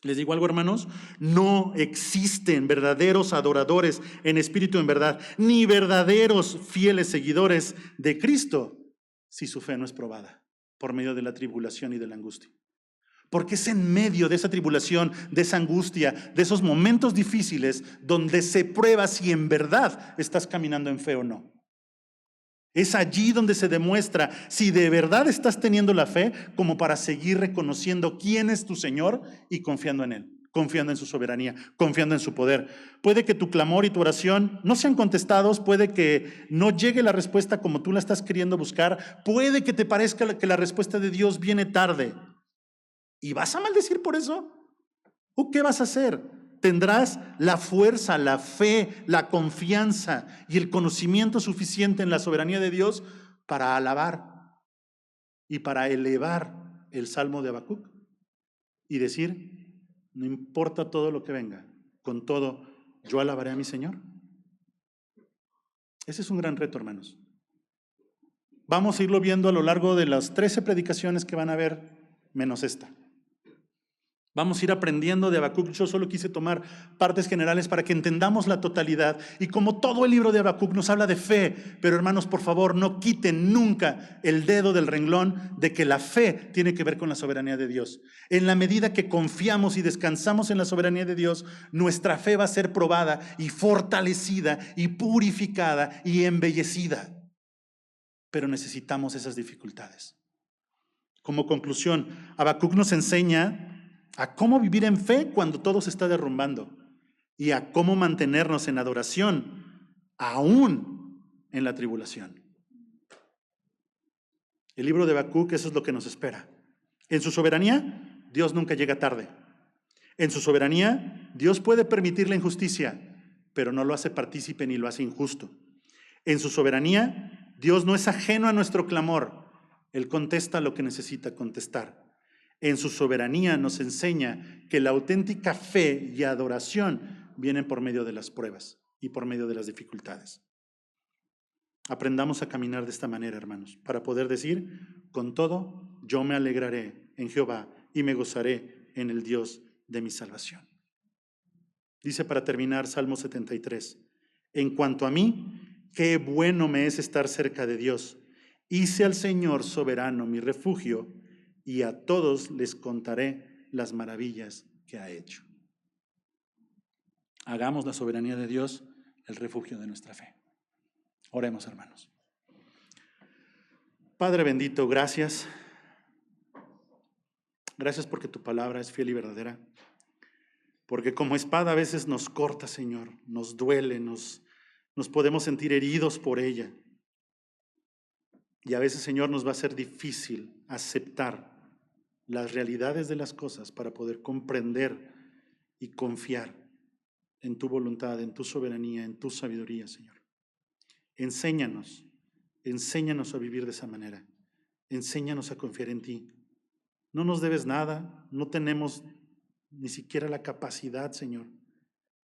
Les digo algo, hermanos, no existen verdaderos adoradores en espíritu y en verdad, ni verdaderos fieles seguidores de Cristo si su fe no es probada por medio de la tribulación y de la angustia. Porque es en medio de esa tribulación, de esa angustia, de esos momentos difíciles donde se prueba si en verdad estás caminando en fe o no. Es allí donde se demuestra si de verdad estás teniendo la fe como para seguir reconociendo quién es tu Señor y confiando en Él, confiando en su soberanía, confiando en su poder. Puede que tu clamor y tu oración no sean contestados, puede que no llegue la respuesta como tú la estás queriendo buscar, puede que te parezca que la respuesta de Dios viene tarde. ¿Y vas a maldecir por eso? ¿O qué vas a hacer? Tendrás la fuerza, la fe, la confianza y el conocimiento suficiente en la soberanía de Dios para alabar y para elevar el Salmo de Habacuc y decir, no importa todo lo que venga, con todo yo alabaré a mi Señor. Ese es un gran reto, hermanos. Vamos a irlo viendo a lo largo de las 13 predicaciones que van a haber, menos esta. Vamos a ir aprendiendo de Habacuc. Yo solo quise tomar partes generales para que entendamos la totalidad. Y como todo el libro de Habacuc nos habla de fe, pero hermanos, por favor, no quiten nunca el dedo del renglón de que la fe tiene que ver con la soberanía de Dios. En la medida que confiamos y descansamos en la soberanía de Dios, nuestra fe va a ser probada y fortalecida y purificada y embellecida. Pero necesitamos esas dificultades. Como conclusión, Habacuc nos enseña a cómo vivir en fe cuando todo se está derrumbando y a cómo mantenernos en adoración aún en la tribulación. El libro de Habacuc, eso es lo que nos espera. En su soberanía, Dios nunca llega tarde. En su soberanía, Dios puede permitir la injusticia, pero no lo hace partícipe ni lo hace injusto. En su soberanía, Dios no es ajeno a nuestro clamor. Él contesta lo que necesita contestar. En su soberanía nos enseña que la auténtica fe y adoración vienen por medio de las pruebas y por medio de las dificultades. Aprendamos a caminar de esta manera, hermanos, para poder decir, con todo, yo me alegraré en Jehová y me gozaré en el Dios de mi salvación. Dice para terminar Salmo 73, en cuanto a mí, qué bueno me es estar cerca de Dios. Hice al Señor soberano mi refugio, y a todos les contaré las maravillas que ha hecho. Hagamos la soberanía de Dios el refugio de nuestra fe. Oremos, hermanos. Padre bendito, gracias. Gracias porque tu palabra es fiel y verdadera. Porque como espada a veces nos corta, Señor, nos duele, nos podemos sentir heridos por ella. Y a veces, Señor, nos va a ser difícil aceptar las realidades de las cosas para poder comprender y confiar en tu voluntad, en tu soberanía, en tu sabiduría, Señor. Enséñanos a vivir de esa manera. Enséñanos a confiar en ti. No nos debes nada, no tenemos ni siquiera la capacidad, Señor,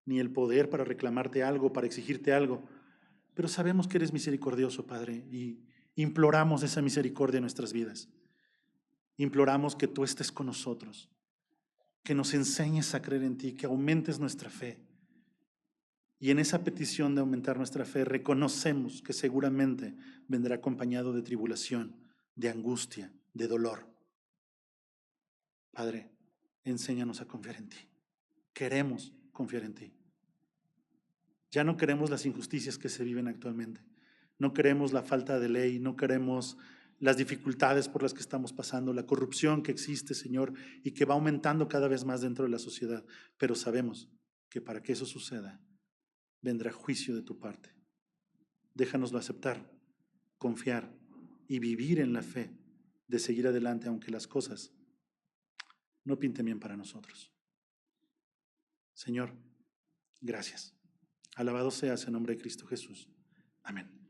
ni el poder para reclamarte algo, para exigirte algo, pero sabemos que eres misericordioso, Padre, y imploramos esa misericordia en nuestras vidas. Imploramos que tú estés con nosotros, que nos enseñes a creer en ti, que aumentes nuestra fe. Y en esa petición de aumentar nuestra fe, reconocemos que seguramente vendrá acompañado de tribulación, de angustia, de dolor. Padre, enséñanos a confiar en ti. Queremos confiar en ti. Ya no queremos las injusticias que se viven actualmente. No queremos la falta de ley, no queremos las dificultades por las que estamos pasando, la corrupción que existe, Señor, y que va aumentando cada vez más dentro de la sociedad. Pero sabemos que para que eso suceda, vendrá juicio de tu parte. Déjanoslo aceptar, confiar y vivir en la fe de seguir adelante aunque las cosas no pinten bien para nosotros. Señor, gracias. Alabado seas en nombre de Cristo Jesús. Amén.